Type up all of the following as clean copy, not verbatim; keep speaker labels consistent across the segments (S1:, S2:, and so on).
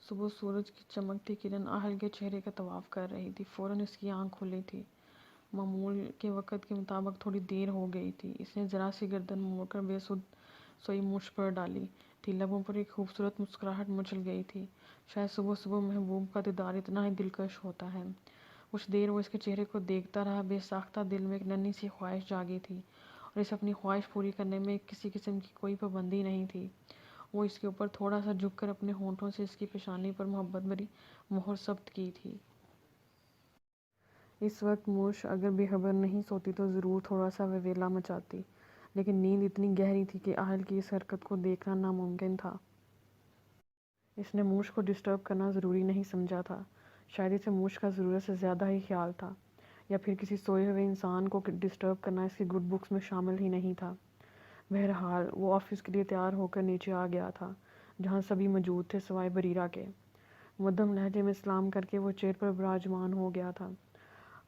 S1: صبح سورج کی چمکتی کرن آہل کے چہرے کا طواف کر رہی تھی۔ فوراً اس کی آنکھ کھلی تھی۔ معمول کے وقت کے مطابق تھوڑی دیر ہو گئی تھی۔ اس نے ذرا سی گردن موڑ کر بے سود سوئی مچھ پر ڈالی تھی۔ لبوں پر ایک خوبصورت مسکراہٹ مچل گئی تھی۔ شاید صبح صبح محبوب کا دیدار اتنا ہی دلکش ہوتا ہے۔ کچھ دیر وہ اس کے چہرے کو دیکھتا رہا۔ بے ساختہ دل میں ایک ننھی سی خواہش جاگی تھی اور اس اپنی خواہش پوری کرنے میں کسی قسم کی کوئی پابندی نہیں تھی۔ وہ اس کے اوپر تھوڑا سا جھک کر اپنے ہونٹوں سے اس کی پیشانی پر محبت بھری مہر ثبت کی تھی۔ اس وقت موش اگر بے خبر نہیں سوتی تو ضرور تھوڑا سا ویویلا مچاتی، لیکن نیند اتنی گہری تھی کہ آہل کی اس حرکت کو دیکھنا ناممکن تھا۔ اس نے موش کو ڈسٹرب کرنا ضروری نہیں سمجھا تھا۔ شاید اسے موش کا ضرورت سے زیادہ ہی خیال تھا، یا پھر کسی سوئے ہوئے انسان کو ڈسٹرب کرنا اس کی گڈ بکس میں شامل ہی نہیں تھا۔ بہرحال وہ آفس کے لیے تیار ہو کر نیچے آ گیا تھا، جہاں سبھی موجود تھے سوائے بریرہ کے۔ مدھم لہجے میں سلام کر کے وہ چیئر پر براجمان ہو گیا تھا۔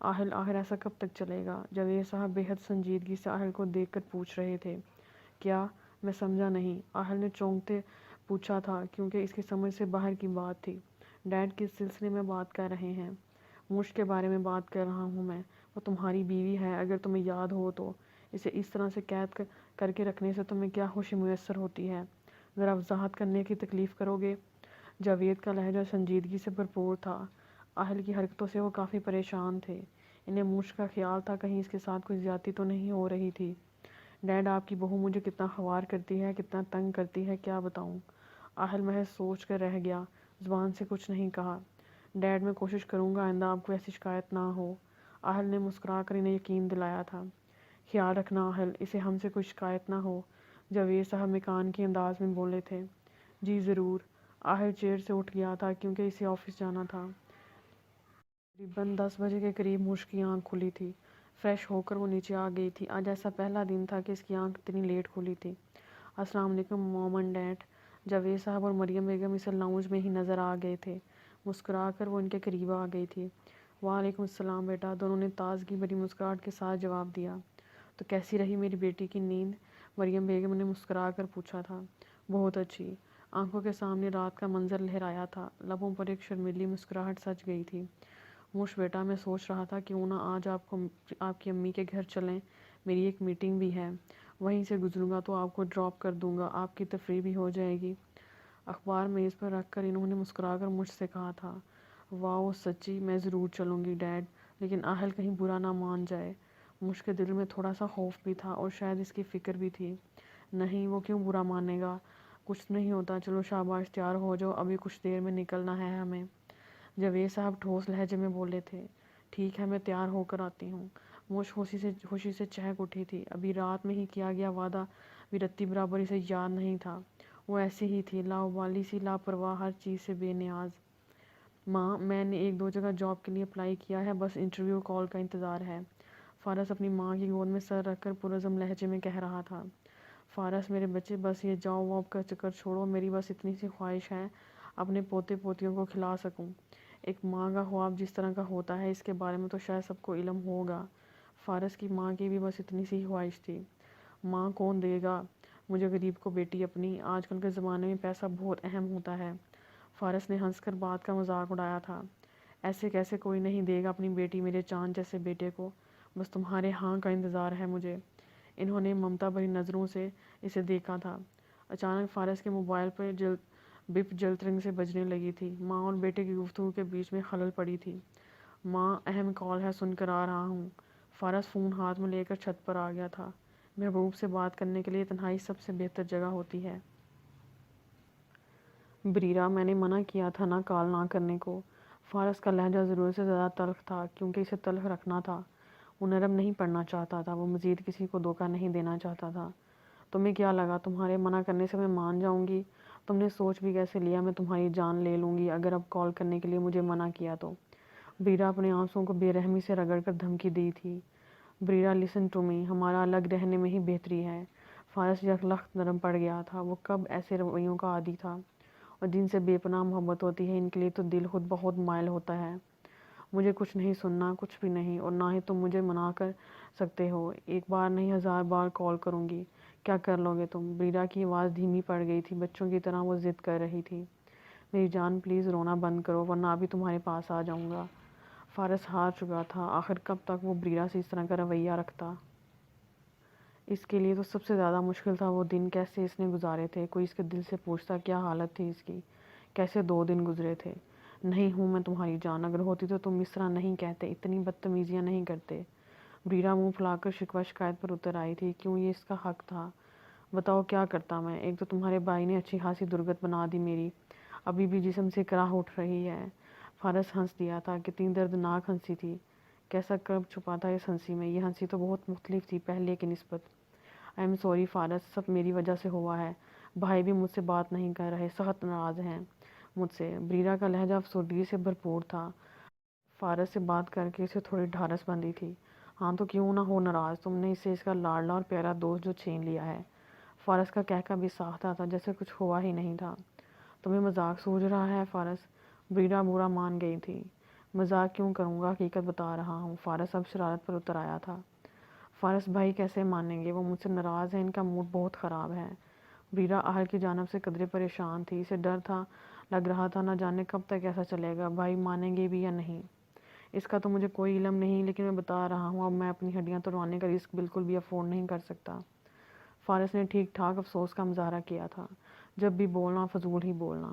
S1: آہل آخر ایسا کب تک چلے گا؟ جاوید صاحب بے حد سنجیدگی سے آہل کو دیکھ کر پوچھ رہے تھے۔ کیا؟ میں سمجھا نہیں، آہل نے چونکتے پوچھا تھا، کیونکہ اس کی سمجھ سے باہر کی بات تھی۔ ڈیڈ کس سلسلے میں بات کر رہے ہیں؟ موش کے بارے میں بات کر رہا ہوں میں۔ وہ تمہاری بیوی ہے، اگر تمہیں یاد ہو تو۔ اسے اس طرح سے قید کر کے رکھنے سے تمہیں کیا خوشی میسر ہوتی ہے؟ ذرا وضاحت کرنے کی تکلیف کرو گے؟ جاوید کا لہجہ سنجیدگی سے بھرپور تھا۔ آہل کی حرکتوں سے وہ کافی پریشان تھے۔ انہیں موش کا خیال تھا کہیں اس کے ساتھ کوئی زیادتی تو نہیں ہو رہی تھی۔ ڈیڈ، آپ کی بہو مجھے کتنا خوار کرتی ہے، کتنا تنگ کرتی ہے، کیا بتاؤں؟ آہل محض سوچ کر رہ گیا، زبان سے کچھ نہیں کہا۔ ڈیڈ، میں کوشش کروں گا آئندہ آپ کو ایسی شکایت نہ ہو، آہل نے مسکرا کر انہیں یقین دلایا تھا۔ خیال رکھنا آہل، اسے ہم سے کوئی شکایت نہ ہو، جاوید صاحب مکان کے انداز میں بولے تھے۔ جی ضرور۔ آہل چیئر سے اٹھ گیا تھا کیونکہ اسے آفس جانا تھا۔ تقریباً 10 بجے کے قریب موش کی آنکھ کھلی تھی۔ فریش ہو کر وہ نیچے آ گئی تھی۔ آج ایسا پہلا دن تھا کہ اس کی آنکھ اتنی لیٹ کھلی تھی۔ السلام علیکم موم اینڈ ڈیڈ۔ جاوید صاحب اور مریم بیگم اسے لاؤنج میں ہی نظر آ گئے تھے۔ مسکرا کر وہ ان کے قریب آ گئی تھی۔ وعلیکم السلام بیٹا، دونوں نے تازگی بھری مسکراہٹ کے ساتھ جواب دیا۔ تو کیسی رہی میری بیٹی کی نیند؟ مریم بیگم نے مسکرا کر پوچھا تھا۔ بہت اچھی۔ آنکھوں کے سامنے رات کا منظر لہرایا تھا، لبوں پر ایک شرمیلی مسکراہٹ سج گئی تھی۔ موش بیٹا، میں سوچ رہا تھا کیوں نہ آج آپ کی امی کے گھر چلیں، میری ایک میٹنگ بھی ہے، وہیں سے گزروں گا تو آپ کو ڈراپ کر دوں گا، آپ کی تفریح بھی ہو جائے گی۔ اخبار میز پر رکھ کر انہوں نے مسکرا کر مجھ سے کہا تھا۔ واؤ سچی، میں ضرور چلوں گی ڈیڈ، لیکن آہل کہیں برا نہ مان جائے۔ موش کے دل میں تھوڑا سا خوف بھی تھا اور شاید اس کی فکر بھی تھی۔ نہیں، وہ کیوں برا مانے گا؟ کچھ نہیں ہوتا، چلو شاباش، تیار ہو جاؤ، ابھی کچھ دیر میں نکلنا ہے ہمیں، جاوید صاحب ٹھوس لہجے میں بولے تھے۔ ٹھیک ہے، میں تیار ہو کر آتی ہوں۔ موش خوشی سے چہک اٹھی تھی۔ ابھی رات میں ہی کیا گیا وعدہ بھی رتی برابر اسے یاد نہیں تھا۔ وہ ایسی ہی تھی، لاابالی سی، لاپرواہ، ہر چیز سے بے نیاز۔ ماں، میں نے 1-2 جگہ جاب کے لیے اپلائی کیا ہے، بس انٹرویو کال کا انتظار ہے، فارس اپنی ماں کی گود میں سر رکھ کر پرعزم لہجے میں کہہ رہا تھا۔ فارس میرے بچے، بس یہ جاب واب کا چکر چھوڑو، میری بس اتنی سی خواہش ہے اپنے پوتے پوتیوں کو کھلا سکوں۔ ایک ماں کا خواب جس طرح کا ہوتا ہے اس کے بارے میں تو شاید سب کو علم ہوگا۔ فارس کی ماں کی بھی بس اتنی سی خواہش تھی۔ ماں کون دے گا مجھے غریب کو بیٹی اپنی؟ آج کل کے زمانے میں پیسہ بہت اہم ہوتا ہے۔ فارس نے ہنس کر بات کا مذاق اڑایا تھا۔ ایسے کیسے کوئی نہیں دے گا اپنی بیٹی میرے چاند جیسے بیٹے کو، بس تمہارے ہاں کا انتظار ہے مجھے۔ انہوں نے ممتا بھری نظروں سے اسے دیکھا تھا۔ اچانک فارس کے موبائل پر بپ جلد رنگ سے بجنے لگی تھی۔ ماں اور بیٹے کی گفتگو کے بیچ میں خلل پڑی تھی۔ ماں، اہم کال ہے، سن کر آ رہا ہوں۔ فارس فون ہاتھ میں لے کر چھت پر آ گیا تھا۔ محبوب سے بات کرنے کے لیے تنہائی سب سے بہتر جگہ ہوتی ہے۔ بریرہ، میں نے منع کیا تھا نا کال نہ کرنے کو۔ فارس کا لہجہ ضرورت سے زیادہ تلخ تھا کیونکہ اسے تلخ رکھنا تھا۔ وہ نرم نہیں پڑنا چاہتا تھا، وہ مزید کسی کو دھوکہ نہیں دینا چاہتا تھا۔ تمہیں کیا لگا تمہارے منع کرنے سے میں مان جاؤں گی؟ تم نے سوچ بھی کیسے لیا میں تمہاری جان لے لوں گی اگر اب کال کرنے کے لیے مجھے منع کیا تو؟ بریرہ اپنے آنسوؤں کو بے رحمی سے رگڑ کر دھمکی دی تھی۔ بریرہ، لسن ٹو می، ہمارا الگ رہنے میں ہی بہتری ہے۔ فارس یکلخت نرم پڑ گیا تھا۔ وہ کب ایسے رویوں کا عادی تھا، اور جن سے بے پناہ محبت ہوتی ہے ان کے لیے تو دل خود بہت مائل ہوتا ہے۔ مجھے کچھ نہیں سننا، کچھ بھی نہیں، اور نہ ہی تم مجھے منع کر سکتے ہو۔ ایک بار نہیں 1000 بار کال کروں گی۔ کیا کر لو گے تم؟ بریرہ کی آواز دھیمی پڑ گئی تھی، بچوں کی طرح وہ ضد کر رہی تھی۔ میری جان پلیز رونا بند کرو ورنہ ابھی تمہارے پاس آ جاؤں گا۔ فارس ہار چکا تھا، آخر کب تک وہ بریرا سے اس طرح کا رویہ رکھتا۔ اس کے لیے تو سب سے زیادہ مشکل تھا وہ دن کیسے اس نے گزارے تھے۔ کوئی اس کے دل سے پوچھتا کیا حالت تھی اس کی، کیسے 2 دن گزرے تھے۔ نہیں ہوں میں تمہاری جان، اگر ہوتی تو تم اس طرح نہیں کہتے، اتنی بدتمیزیاں نہیں کرتے۔ بریرا منہ پھلا کر شکوہ شکایت پر اتر آئی تھی۔ کیوں یہ اس کا حق تھا؟ بتاؤ کیا کرتا میں؟ ایک تو تمہارے بھائی نے اچھی خاصی درگت بنا دی میری، ابھی بھی جسم سے کراہ اٹھ رہی ہے۔ فارس ہنس دیا تھا، کتنی دردناک ہنسی تھی، کیسا کرب چھپا تھا اس ہنسی میں۔ یہ ہنسی تو بہت مختلف تھی پہلے کی نسبت۔ آئی ایم سوری فارس، سب میری وجہ سے ہوا ہے۔ بھائی بھی مجھ سے بات نہیں کر رہے، سخت ناراض ہیں مجھ سے۔ بریرا کا لہجہ افسردگی سے بھرپور تھا۔ فارس سے بات کر کے اسے تھوڑی ڈھارس بندی تھی۔ ہاں تو کیوں نہ ہو ناراض، تم نے اسے اس کا لاڈلا اور پیارا دوست جو چھین لیا ہے۔ فارس کا کہکہ بھی ساختہ تھا، جیسے کچھ ہوا ہی نہیں تھا۔ تمہیں مذاق سوجھ رہا ہے فارس؟ بریرا برا مان گئی تھی۔ مذاق کیوں کروں گا، حقیقت بتا رہا ہوں۔ فارس اب شرارت پر اتر آیا تھا۔ فارس بھائی کیسے مانیں گے، وہ مجھ سے ناراض ہیں، ان کا موڈ بہت خراب ہے۔ بریرا اہل کی جانب سے قدرے پریشان تھی، اسے ڈر تھا، لگ رہا تھا نہ جانے کب تک ایسا چلے گا، بھائی مانیں گے بھی یا نہیں۔ اس کا تو مجھے کوئی علم نہیں، لیکن میں بتا رہا ہوں اب میں اپنی ہڈیاں توڑوانے کا رسک بالکل بھی افورڈ نہیں کر سکتا۔ فارس نے ٹھیک ٹھاک افسوس کا مظاہرہ کیا تھا۔ جب بھی بولنا فضول ہی بولنا۔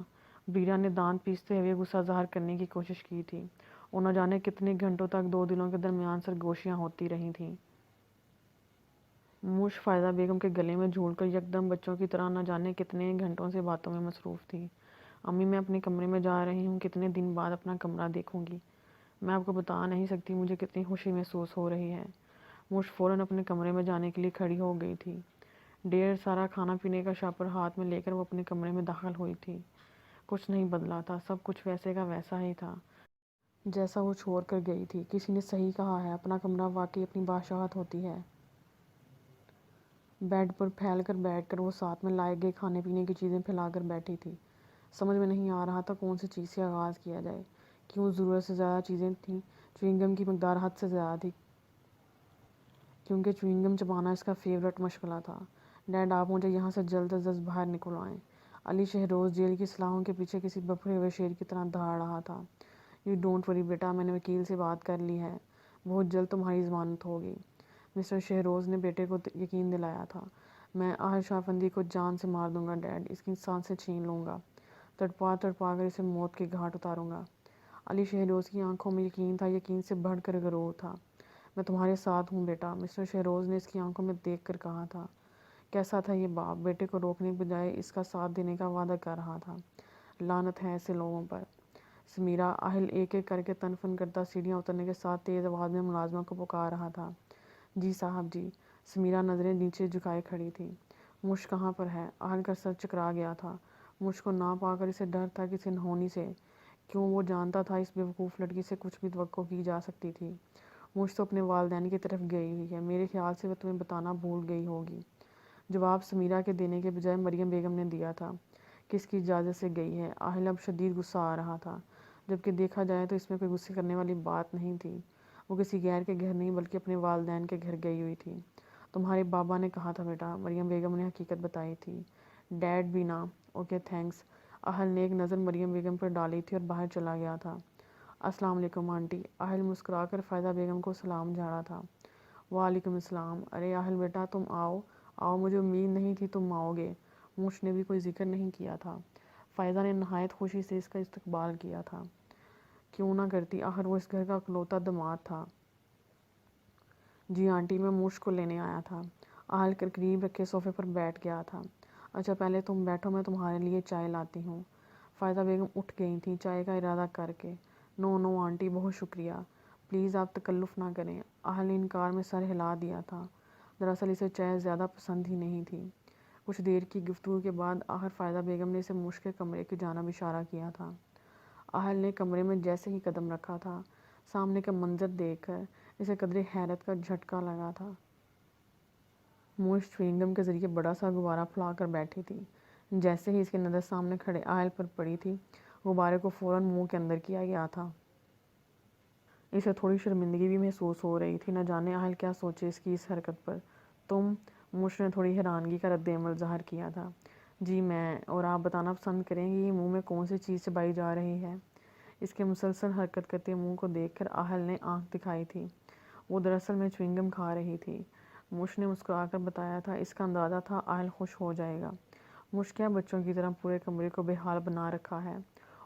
S1: بریرا نے دانت پیستے ہوئے غصہ ظاہر کرنے کی کوشش کی تھی، اور نہ جانے کتنے گھنٹوں تک 2 دلوں کے درمیان سرگوشیاں ہوتی رہی تھیں۔ موش فائزہ بیگم کے گلے میں جھول کر یکدم بچوں کی طرح نہ جانے کتنے گھنٹوں سے باتوں میں مصروف تھی۔ امی میں اپنے کمرے میں جا رہی ہوں، کتنے دن بعد اپنا کمرہ دیکھوں گی۔ میں آپ کو بتا نہیں سکتی مجھے کتنی خوشی محسوس ہو رہی ہے۔ موش فوراً اپنے کمرے میں جانے کے لیے کھڑی ہو گئی تھی۔ ڈھیر سارا کھانا پینے کا شاپر ہاتھ میں لے کر وہ اپنے کمرے میں داخل ہوئی تھی۔ کچھ نہیں بدلا تھا، سب کچھ ویسے کا ویسا ہی تھا جیسا وہ چھوڑ کر گئی تھی۔ کسی نے صحیح کہا ہے، اپنا کمرہ واقعی اپنی بادشاہت ہوتی ہے۔ بیڈ پر پھیل کر بیٹھ کر وہ ساتھ میں لائے گئے کھانے پینے کی چیزیں پھیلا کر بیٹھی تھی۔ سمجھ میں نہیں آ رہا تھا کون سی چیز سے آغاز کیا جائے۔ کیوں ضرورت سے زیادہ چیزیں تھیں، چوئنگ گم کی مقدار حد سے زیادہ تھی، کیونکہ چوئنگ گم چبانا اس کا فیورٹ مشغلہ تھا۔ ڈیڈ آپ مجھے یہاں سے جلد از جلد باہر نکلوائیں۔ علی شہروز جیل کی صلاحوں کے پیچھے کسی بپھڑے ہوئے شیر کی طرح دھاڑ رہا تھا۔ یو ڈونٹ وری بیٹا، میں نے وکیل سے بات کر لی ہے، بہت جلد تمہاری ضمانت ہوگی۔ مسٹر شہروز نے بیٹے کو یقین دلایا تھا۔ میں آہل شافندی کو جان سے مار دوں گا ڈیڈ، اس کی سانسیں چھین لوں گا، تڑپا تڑپا کر اسے موت کے گھاٹ اتاروں گا۔ علی شہروز کی آنکھوں میں یقین تھا، یقین سے بڑھ کر غرور تھا۔ میں تمہارے ساتھ ہوں بیٹا، مسٹر شہروز نے اس کی آنکھوں میں دیکھ کر کہا تھا۔ کیسا تھا یہ باپ، بیٹے کو روکنے کے بجائے اس کا ساتھ دینے کا وعدہ کر رہا تھا۔ لعنت ہے ایسے لوگوں پر۔ سمیرا اہل ایک ایک کر کے تن فن کرتا سیڑھیاں اترنے کے ساتھ تیز آواز میں ملازمہ کو پکار رہا تھا۔ جی صاحب جی۔ سمیرا نظریں نیچے جھکائے کھڑی تھی۔ مش کہاں پر ہے؟ اہل کا سر چکرا گیا تھا۔ مش کو نہ پا کر اسے ڈر تھا کسی انہونی سے۔ کیوں وہ جانتا تھا اس بیوقوف لڑکی سے کچھ بھی توقع کی جا سکتی تھی۔ مش تو اپنے والدین کی طرف گئی ہوئی ہے، میرے خیال سے وہ تمہیں بتانا بھول گئی ہوگی۔ جواب سمیرا کے دینے کے بجائے مریم بیگم نے دیا تھا۔ کس کی اجازت سے گئی ہے؟ اہل اب شدید غصہ آ رہا تھا، جبکہ دیکھا جائے تو اس میں کوئی غصے کرنے والی بات نہیں تھی۔ وہ کسی غیر کے گھر نہیں بلکہ اپنے والدین کے گھر گئی ہوئی تھی۔ تمہارے بابا نے کہا تھا بیٹا، مریم بیگم نے حقیقت بتائی تھی۔ ڈیڈ بھی نا، اوکے تھینکس۔ اہل نے ایک نظر مریم بیگم پر ڈالی تھی اور باہر چلا گیا تھا۔ السلام علیکم آنٹی۔ اہل مسکرا کر فائزہ بیگم کو سلام جھاڑا تھا۔ وعلیکم السلام۔ ارے اہل بیٹا تم آؤ آؤ، مجھے امید نہیں تھی تم آؤ گے۔ موش نے بھی کوئی ذکر نہیں کیا تھا۔ فائزہ نے نہایت خوشی سے اس کا استقبال کیا تھا۔ کیوں نہ کرتی، آخر وہ اس گھر کا اکلوتا داماد تھا۔ جی آنٹی، میں موش کو لینے آیا تھا۔ اہل کر قریب رکھے صوفے پر بیٹھ گیا تھا۔ اچھا پہلے تم بیٹھو، میں تمہارے لیے چائے لاتی ہوں۔ فائزہ بیگم اٹھ گئی تھیں چائے کا ارادہ کر کے۔ نو نو آنٹی، بہت شکریہ، پلیز آپ تکلف نہ کریں۔ اہل نے انکار میں سر ہلا دیا تھا۔ دراصل اسے چائے زیادہ پسند ہی نہیں تھی۔ کچھ دیر کی گفتگو کے بعد آخر فائزہ بیگم نے اسے موش کے کمرے کی جانب اشارہ کیا تھا۔ اہل نے کمرے میں جیسے ہی قدم رکھا تھا، سامنے کا منظر دیکھ کر اسے قدرے حیرت کا جھٹکا لگا تھا۔ موش چوئنگم کے ذریعے بڑا سا غبارہ پھیلا کر بیٹھی تھی۔ جیسے ہی اس کی نظر سامنے کھڑے اہل پر پڑی تھی، غبارے کو فوراً منہ کے اندر کیا گیا تھا۔ اسے تھوڑی شرمندگی بھی محسوس ہو رہی تھی، نہ جانے اہل کیا سوچے اس کی اس حرکت پر۔ تم؟ موش نے تھوڑی حیرانگی کا رد عمل ظاہر کیا تھا۔ جی میں، اور آپ بتانا پسند کریں گے یہ منہ میں کون سی چیز چبائی جا رہی ہے؟ اس کے مسلسل حرکت کرتے منہ کو دیکھ کر آہل نے آنکھ دکھائی تھی۔ وہ دراصل میں چوئنگم کھا رہی تھی۔ موش نے مسکرا کر بتایا تھا، اس کا اندازہ تھا آہل خوش ہو جائے گا۔ موش کیا بچوں کی طرح پورے کمرے کو بے حال بنا رکھا ہے؟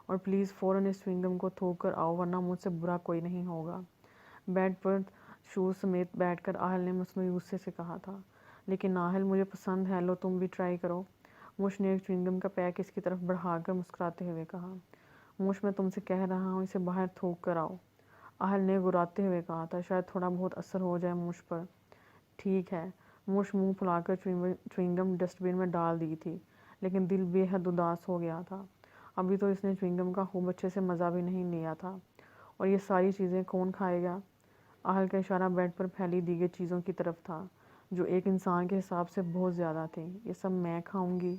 S1: اور پلیز فوراً اس چوئنگم کو تھوک کر آؤ ورنہ مجھ سے برا کوئی نہیں ہوگا۔ بیڈ پر شوز سمیت بیٹھ کر آہل نے مصنوعی غصے سے کہا تھا۔ لیکن آہل مجھے پسند ہے، لو تم بھی ٹرائی کرو۔ موش نے ایک چوئنگم کا پیک اس کی طرف بڑھا کر مسکراتے ہوئے کہا۔ موش میں تم سے کہہ رہا ہوں اسے باہر تھوک کر آؤ، آہل نے گراتے ہوئے کہا تھا، شاید تھوڑا بہت اثر ہو جائے موش پر۔ ٹھیک ہے۔ موش منہ پھلا کر چوئنگم ڈسٹ بن میں ڈال دی تھی، لیکن دل بے حد اداس ہو گیا تھا۔ ابھی تو اس نے چوئنگم کا خوب اچھے سے مزہ بھی نہیں لیا تھا، اور یہ ساری چیزیں کون کھائے گا؟ آہل کا اشارہ بیڈ پر پھیلی دیگر چیزوں کی طرف تھا، جو ایک انسان کے حساب سے بہت زیادہ تھیں۔ یہ سب میں کھاؤں گی؟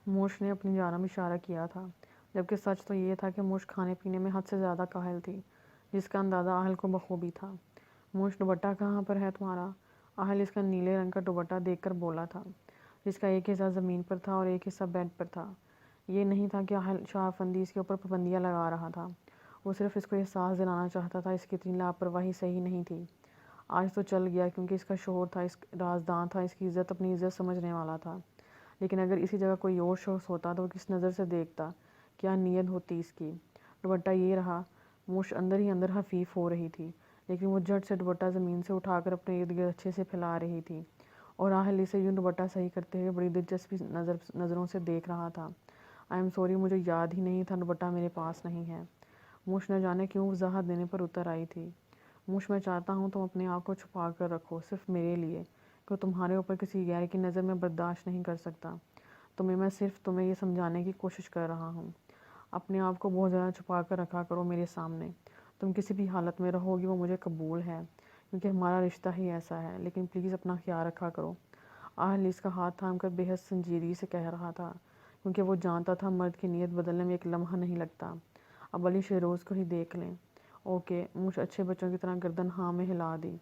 S1: موش نے اپنی جانب اشارہ کیا تھا، جبکہ سچ تو یہ تھا کہ موش کھانے پینے میں حد سے زیادہ کاہل تھی، جس کا اندازہ آہل کو بخوبی تھا۔ موش دوپٹہ کہاں پر ہے تمہارا؟ آہل اس کا نیلے رنگ کا دوپٹہ دیکھ کر بولا تھا، جس کا ایک حصہ زمین پر تھا اور ایک حصہ بیڈ پر تھا۔ یہ نہیں تھا کہ آہل شاہ افندی اس کے اوپر پابندیاں لگا رہا تھا، وہ صرف اس کو احساس دلانا چاہتا تھا اس کی اتنی لاپرواہی صحیح نہیں تھی۔ آج تو چل گیا کیونکہ اس کا شوہر تھا، اس رازداں تھا، اس کی عزت اپنی عزت سمجھنے والا تھا۔ لیکن اگر اسی جگہ کوئی اور شخص ہوتا تو وہ کس نظر سے دیکھتا؟ کیا نیت ہوتی اس کی؟ دوپٹہ یہ رہا۔ موش اندر ہی اندر حفیظ ہو رہی تھی، لیکن وہ جھٹ سے دوپٹہ زمین سے اٹھا کر اپنے ارد گرد اچھے سے پھیلا رہی تھی، اور آہل اسے یوں دوپٹہ صحیح کرتے ہوئے بڑی دلچسپی نظروں سے دیکھ رہا تھا۔ آئی ایم سوری، مجھے یاد ہی نہیں تھا دوپٹہ میرے پاس نہیں ہے۔ موش نہ جانے کیوں وضاحت دینے پر اتر آئی تھی۔ موش میں چاہتا ہوں تم اپنے آپ کو چھپا کر رکھو، صرف میرے لیے، کہ تمہارے اوپر کسی غیر کی نظر میں برداشت نہیں کر سکتا۔ میں صرف تمہیں یہ سمجھانے کی کوشش کر رہا ہوں۔ اپنے آپ کو بہت زیادہ چھپا کر رکھا کرو میرے سامنے۔ تم کسی بھی حالت میں رہو گی وہ مجھے قبول ہے، کیونکہ ہمارا رشتہ ہی ایسا ہے، لیکن پلیز اپنا خیال رکھا کرو۔ آہل اس کا ہاتھ تھام کر بے حد سنجیدگی سے کہہ رہا تھا، کیونکہ وہ جانتا تھا مرد کی نیت بدلنے میں ایک لمحہ نہیں لگتا۔ اب علی شہروز کو ہی دیکھ لیں۔ اوکے۔ موش اچھے بچوں کی طرح گردن ہاں میں ہلا دی۔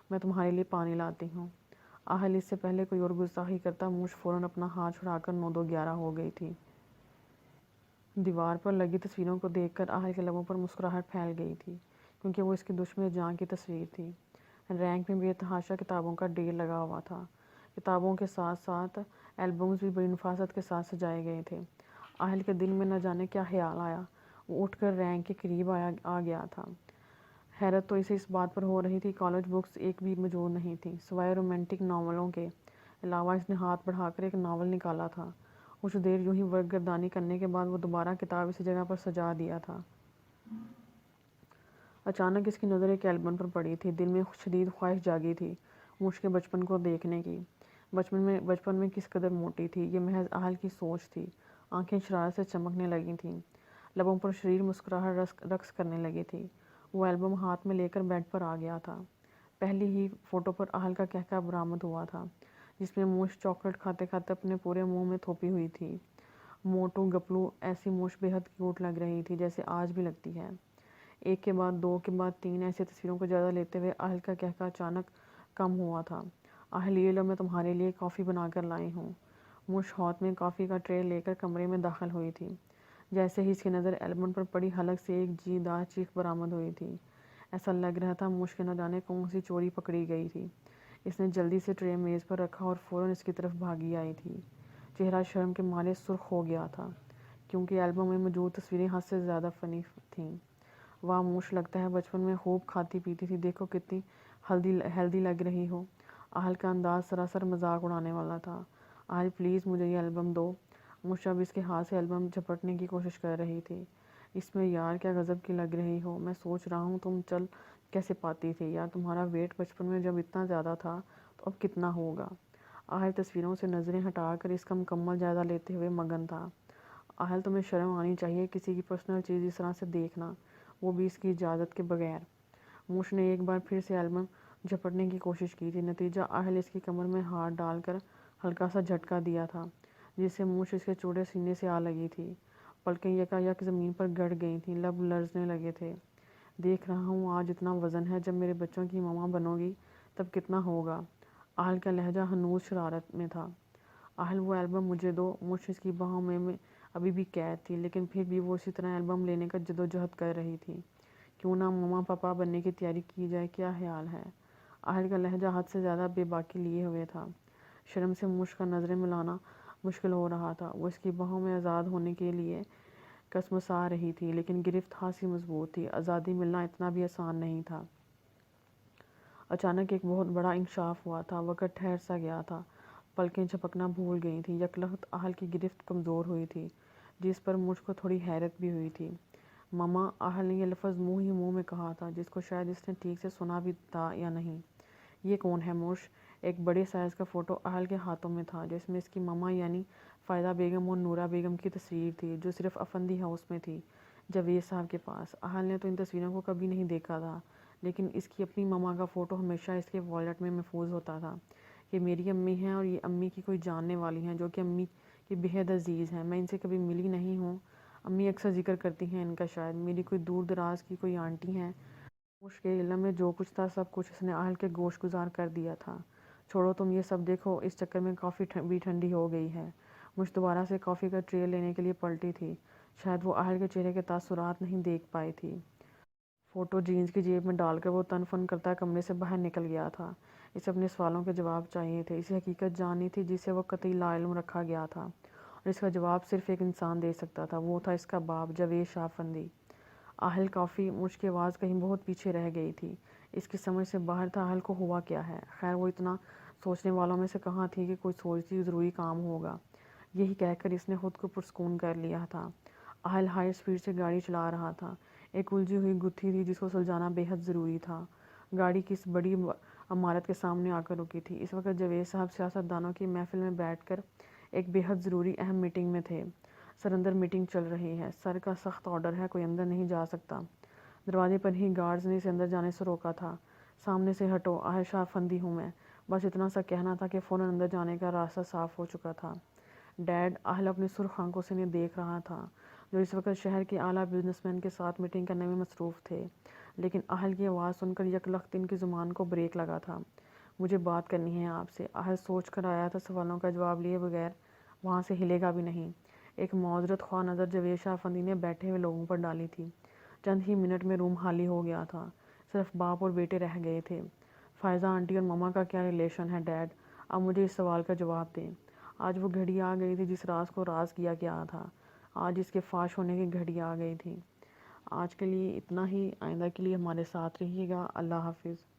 S1: میں تمہارے لیے پانی لاتی ہوں۔ آہل اس سے پہلے کوئی اور گستاخی کرتا، موش فوراً اپنا ہاتھ چھڑا کر 9-2-11 ہو گئی تھی۔ دیوار پر لگی تصویروں کو دیکھ کر آہل کے لبوں پر مسکراہٹ پھیل گئی تھی، کیونکہ وہ اس کی دشمن جاں کی تصویر تھی۔ رینک میں بے تحاشا کتابوں کا ڈھیر لگا ہوا تھا۔ کتابوں کے ساتھ ساتھ البمز بھی بڑی نفاست کے ساتھ سجائے گئے تھے۔ آہل کے دل میں نہ جانے کیا خیال آیا، وہ اٹھ کر رینک کے قریب آ گیا تھا۔ حیرت تو اسے اس بات پر ہو رہی تھی کالج بکس ایک بھی موجود نہیں تھی، سوائے رومانٹک ناولوں کے علاوہ۔ اس نے ہاتھ بڑھا کر ایک ناول نکالا تھا۔ کچھ دیر یوں ہی ورق گردانی کرنے کے بعد وہ دوبارہ کتاب اسی جگہ پر سجا دیا تھا۔ اچانک اس کی نظر ایک البم پر پڑی تھی۔ دل میں شدید خواہش جاگی تھی موش کے بچپن کو دیکھنے کی۔ بچپن میں کس قدر موٹی تھی، یہ محض آہل کی سوچ تھی۔ آنکھیں شرارت سے چمکنے لگی تھیں، لبوں پر شریر مسکراہٹ رقص کرنے لگی تھی۔ وہ البم ہاتھ میں لے کر بیڈ پر آ گیا تھا۔ پہلی ہی فوٹو پر آہل کا کہکہ برآمد ہوا تھا، جس میں موش چاکلیٹ کھاتے کھاتے اپنے پورے منہ میں تھوپی ہوئی تھی۔ موٹو گپلو ایسی موش بے حد کیوٹ لگ رہی تھی جیسے آج بھی لگتی ہے۔ ایک کے بعد دو کے بعد تین ایسی تصویروں کو جائزہ لیتے ہوئے آہل کا کہکہ اچانک کم ہوا تھا۔ آہل یہ لو، میں تمہارے لیے کافی بنا کر لائی ہوں۔ موش ہاتھ میں کافی کا ٹرے لے کر کمرے میں داخل ہوئی تھی۔ جیسے ہی اس کی نظر البم پر پڑی، حلق سے ایک جی دار چیخ برآمد ہوئی تھی۔ ایسا لگ رہا تھا موش کے نہ جانے کون سی چوری پکڑی گئی تھی۔ اس نے جلدی سے ٹرے میز پر رکھا اور فوراً اس کی طرف بھاگی آئی تھی۔ چہرہ شرم کے مارے سرخ ہو گیا تھا، کیونکہ البم میں موجود تصویریں حد سے زیادہ فنی تھیں۔ واہ موش، لگتا ہے بچپن میں خوب کھاتی پیتی تھی، دیکھو کتنی ہیلدی لگ رہی ہو۔ آہل کا انداز سراسر مذاق اڑانے والا تھا۔ آہل پلیز مجھے یہ البم دو۔ موش اب اس کے ہاتھ سے البم جھپٹنے کی کوشش کر رہی تھی۔ اس میں یار کیا غضب کی لگ رہی ہو، میں سوچ رہا ہوں تم چل کیسے پاتی تھی یار، تمہارا ویٹ بچپن میں جب اتنا زیادہ تھا تو اب کتنا ہوگا۔ آہل تصویروں سے نظریں ہٹا کر اس کا مکمل جائزہ لیتے ہوئے مگن تھا۔ آہل تمہیں شرم آنی چاہیے کسی کی پرسنل چیز اس طرح سے دیکھنا، وہ بھی اس کی اجازت کے بغیر۔ موش نے ایک بار پھر سے البم جھپٹنے کی کوشش کی تھی، نتیجہ آہل اس کی کمر میں ہاتھ ڈال کر ہلکا سا جھٹکا دیا تھا، جس سے موش اس کے چوڑے سینے سے آ لگی تھی۔ پلکیں یکا یک زمین پر گڑ گئی تھیں، لب لرزنے لگے تھے۔ دیکھ رہا ہوں آج اتنا وزن ہے، جب میرے بچوں کی ماما بنو گی تب کتنا ہوگا۔ آہل کا لہجہ ہنوز شرارت میں تھا۔ اہل وہ البم مجھے دو۔ مجھ اس کی باہوں میں ابھی بھی قید تھی، لیکن پھر بھی وہ اسی طرح البم لینے کا جدوجہد کر رہی تھی۔ کیوں نہ ماما پاپا بننے کی تیاری کی جائے، کیا خیال ہے؟ اہل کا لہجہ حد سے زیادہ بے باکی لیے ہوئے تھا۔ شرم سے مجھ کا نظریں ملانا مشکل ہو رہا تھا۔ وہ اس کی باہوں میں آزاد ہونے کے لیے کسمسا رہی تھی، لیکن گرفت خاصی مضبوط تھی۔ آزادی ملنا اتنا بھی آسان نہیں تھا۔ اچانک ایک بہت بڑا انکشاف ہوا تھا۔ وقت ٹھہر سا گیا تھا، پلکیں جھپکنا بھول گئی تھیں۔ یکلخت اہل کی گرفت کمزور ہوئی تھی، جس پر مجھ کو تھوڑی حیرت بھی ہوئی تھی۔ ماما، اہل نے یہ لفظ منہ ہی منہ میں کہا تھا، جس کو شاید اس نے ٹھیک سے سنا بھی تھا یا نہیں۔ یہ کون ہے موش؟ ایک بڑے سائز کا فوٹو اہل کے ہاتھوں میں تھا، جس میں اس کی ماما یعنی فائدہ بیگم اور نورہ بیگم کی تصویر تھی، جو صرف افندی ہاؤس میں تھی، جاوید صاحب کے پاس۔ اہل نے تو ان تصویروں کو کبھی نہیں دیکھا تھا، لیکن اس کی اپنی ماما کا فوٹو ہمیشہ اس کے والیٹ میں محفوظ ہوتا تھا۔ یہ میری امی ہیں، اور یہ امی کی کوئی جاننے والی ہیں، جو کہ امی کی بہت عزیز ہیں۔ میں ان سے کبھی ملی نہیں ہوں۔ امی اکثر ذکر کرتی ہیں ان کا، شاید میری کوئی دور دراز کی کوئی آنٹی ہیں۔ موش کے علم میں جو کچھ تھا، سب کچھ اس نے اہل کے گوش گزار کر دیا تھا۔ چھوڑو تم یہ سب، دیکھو اس چکر میں کافی بھی ٹھنڈی ہو گئی ہے۔ مجھ دوبارہ سے کافی کا ٹرے لینے کے لیے پلٹی تھی۔ شاید وہ اہل کے چہرے کے تاثرات نہیں دیکھ پائی تھی۔ فوٹو جینز کی جیب میں ڈال کر وہ تن فن کرتا کمرے سے باہر نکل گیا تھا۔ اسے اپنے سوالوں کے جواب چاہیے تھے۔ اسے حقیقت جاننی تھی جسے وہ قطعی لا علم رکھا گیا تھا، اور اس کا جواب صرف ایک انسان دے سکتا تھا۔ وہ تھا اس کا باپ، جاوید شاہ افندی۔ اہل کافی، مجھ کی آواز کہیں بہت پیچھے رہ گئی تھی۔ اس کی سمجھ سے باہر تھا اہل کو ہوا کیا ہے۔ خیر وہ اتنا سوچنے والوں میں سے کہاں تھی کہ کوئی سوچتی ضروری کام ہوگا۔ یہی کہہ کر اس نے خود کو پرسکون کر لیا تھا۔ اہل ہائی سپیڈ سے گاڑی چلا رہا تھا۔ ایک الجھی ہوئی گتھی تھی جس کو سلجھانا بے حد ضروری تھا۔ گاڑی کس بڑی عمارت کے سامنے آ کر رکی تھی۔ اس وقت جاوید صاحب سیاست دانوں کی محفل میں بیٹھ کر ایک بے حد ضروری اہم میٹنگ میں تھے۔ سر اندر میٹنگ چل رہی ہے، سر کا سخت آرڈر ہے، کوئی اندر نہیں جا سکتا۔ دروازے پر ہی گارڈز نے اسے اندر جانے سے روکا تھا۔ سامنے سے ہٹو، اہل شاہ افندی ہوں میں۔ بس اتنا سا کہنا تھا کہ فوراً اندر جانے کا راستہ صاف ہو چکا تھا۔ ڈیڈ، اہل اپنی سرخ آنکھوں سے انہیں دیکھ رہا تھا، جو اس وقت شہر کے اعلیٰ بزنس مین کے ساتھ میٹنگ کرنے میں مصروف تھے۔ لیکن اہل کی آواز سن کر یکلخت ان کی زبان کو بریک لگا تھا۔ مجھے بات کرنی ہے آپ سے۔ اہل سوچ کر آیا تھا، سوالوں کا جواب لیے بغیر وہاں سے ہلے گا بھی نہیں۔ ایک معذرت خواہ نظر جاوید شاہ افندی نے بیٹھے ہوئے لوگوں پر ڈالی تھی۔ چند ہی منٹ میں روم خالی ہو گیا تھا۔ صرف باپ اور بیٹے رہ گئے تھے۔ فائزہ آنٹی اور ماما کا کیا ریلیشن ہے ڈیڈ؟ اب مجھے اس سوال کا جواب دیں۔ آج وہ گھڑی آ گئی تھی جس راز کو راز کیا گیا تھا۔ آج اس کے فاش ہونے کی گھڑی آ گئی تھی۔ آج کے لیے اتنا ہی۔ آئندہ کے لیے ہمارے ساتھ رہیے گا۔ اللہ حافظ۔